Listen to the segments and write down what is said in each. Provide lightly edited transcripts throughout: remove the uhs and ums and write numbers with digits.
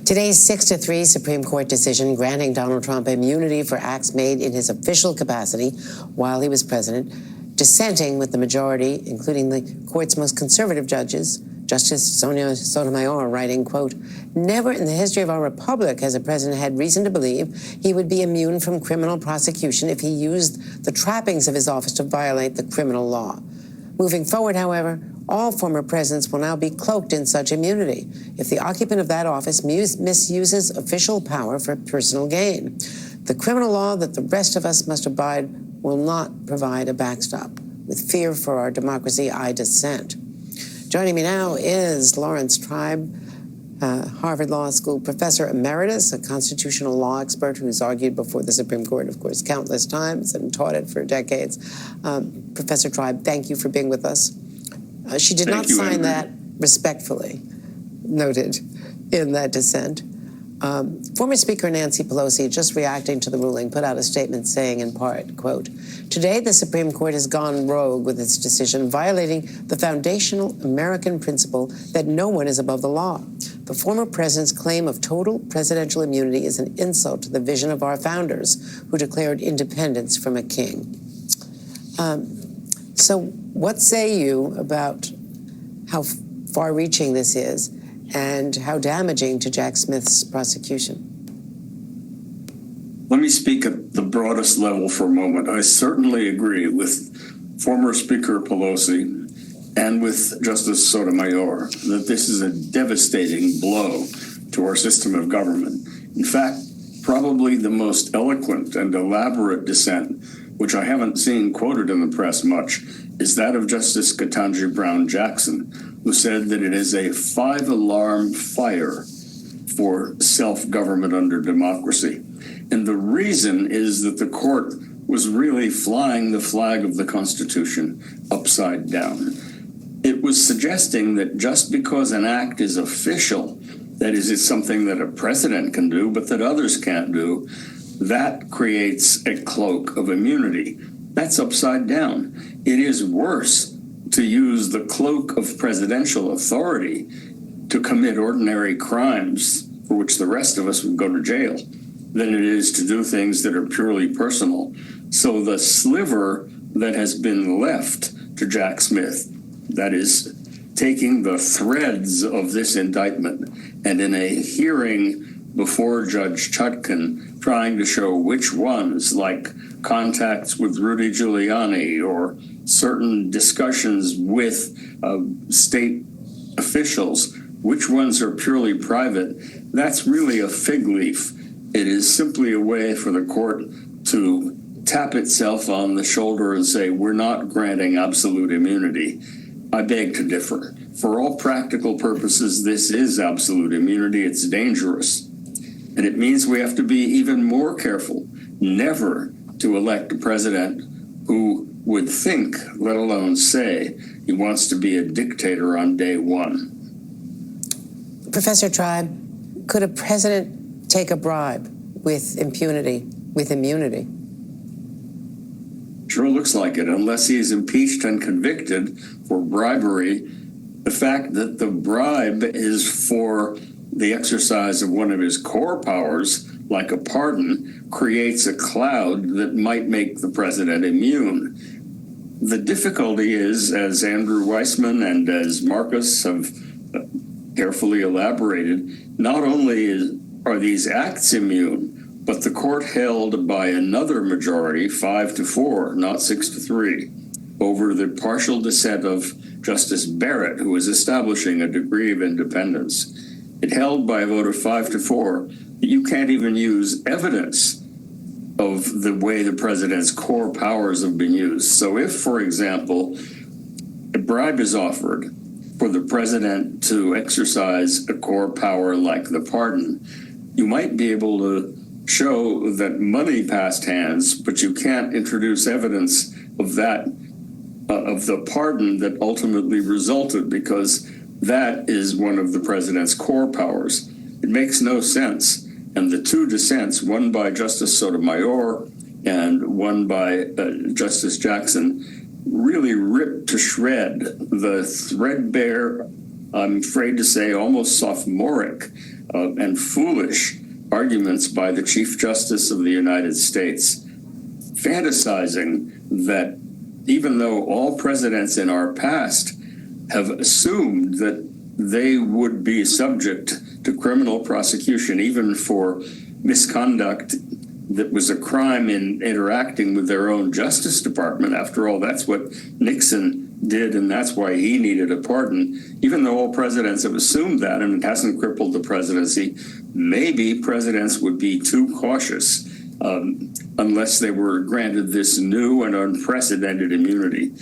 Today's 6-3 Supreme Court decision granting Donald Trump immunity for acts made in his official capacity while he was president, dissenting with the majority, including the court's most conservative judges, Justice Sotomayor writing, quote, "Never in the history of our republic has a president had reason to believe he would be immune from criminal prosecution if he used the trappings of his office to violate the criminal law. Moving forward, however, all former presidents will now be cloaked in such immunity if the occupant of that office misuses official power for personal gain. The criminal law that the rest of us must abide will not provide a backstop. With fear for our democracy, I dissent." Joining me now is Lawrence Tribe, Harvard Law School professor emeritus, a constitutional law expert who's argued before the Supreme Court, of course, countless times and taught it for decades. Professor Tribe, thank you for being with us. She did not sign that, respectfully noted in that dissent. Former Speaker Nancy Pelosi, just reacting to the ruling, put out a statement saying in part, quote, "Today the Supreme Court has gone rogue with its decision, violating the foundational American principle that no one is above the law. The former president's claim of total presidential immunity is an insult to the vision of our founders who declared independence from a king." So what say you about how far-reaching this is and how damaging to Jack Smith's prosecution? Let me speak at the broadest level for a moment. I certainly agree with former Speaker Pelosi and with Justice Sotomayor that this is a devastating blow to our system of government. In fact, probably the most eloquent and elaborate dissent, which I haven't seen quoted in the press much, is that of Justice Ketanji Brown Jackson, who said that it is a 5-alarm fire for self-government under democracy. And the reason is that the court was really flying the flag of the Constitution upside down. It was suggesting that just because an act is official, that is, it's something that a president can do, but that others can't do, that creates a cloak of immunity. That's upside down. It is worse to use the cloak of presidential authority to commit ordinary crimes for which the rest of us would go to jail than it is to do things that are purely personal. So the sliver that has been left to Jack Smith, that is taking the threads of this indictment and in a hearing before Judge Chutkan trying to show which ones, like contacts with Rudy Giuliani or certain discussions with state officials, which ones are purely private, that's really a fig leaf. It is simply a way for the court to tap itself on the shoulder and say, we're not granting absolute immunity. I beg to differ. For all practical purposes, this is absolute immunity. It's dangerous. And it means we have to be even more careful never to elect a president who would think, let alone say, he wants to be a dictator on day one. Professor Tribe, could a president take a bribe with impunity, with immunity? Sure looks like it, unless he is impeached and convicted for bribery. The fact that the bribe is for the exercise of one of his core powers, like a pardon, creates a cloud that might make the president immune. The difficulty is, as Andrew Weissman and as Marcus have carefully elaborated, not only are these acts immune, but the court held by another majority, 5-4, not 6-3, over the partial dissent of Justice Barrett, who was establishing a degree of independence. It held by a vote of 5-4 that you can't even use evidence of the way the president's core powers have been used. So if, for example, a bribe is offered for the president to exercise a core power like the pardon, you might be able to show that money passed hands, but you can't introduce evidence of that, of the pardon that ultimately resulted, because that is one of the president's core powers. It makes no sense. And the two dissents, one by Justice Sotomayor and one by Justice Jackson, really ripped to shred the threadbare, I'm afraid to say almost sophomoric and foolish arguments by the Chief Justice of the United States, fantasizing that even though all presidents in our past have assumed that they would be subject to criminal prosecution, even for misconduct that was a crime in interacting with their own Justice Department. After all, that's what Nixon did, and that's why he needed a pardon. Even though all presidents have assumed that, and it hasn't crippled the presidency, maybe presidents would be too cautious unless they were granted this new and unprecedented immunity.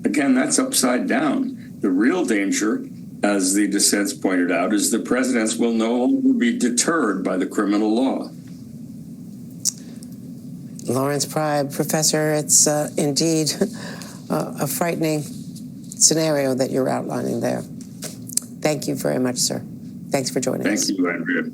Again, that's upside down. The real danger, as the dissents pointed out, is the presidents will no longer be deterred by the criminal law. Lawrence Pribe, Professor, it's indeed a frightening scenario that you're outlining there. Thank you very much, sir. Thanks for joining us. Thank you, Andrea.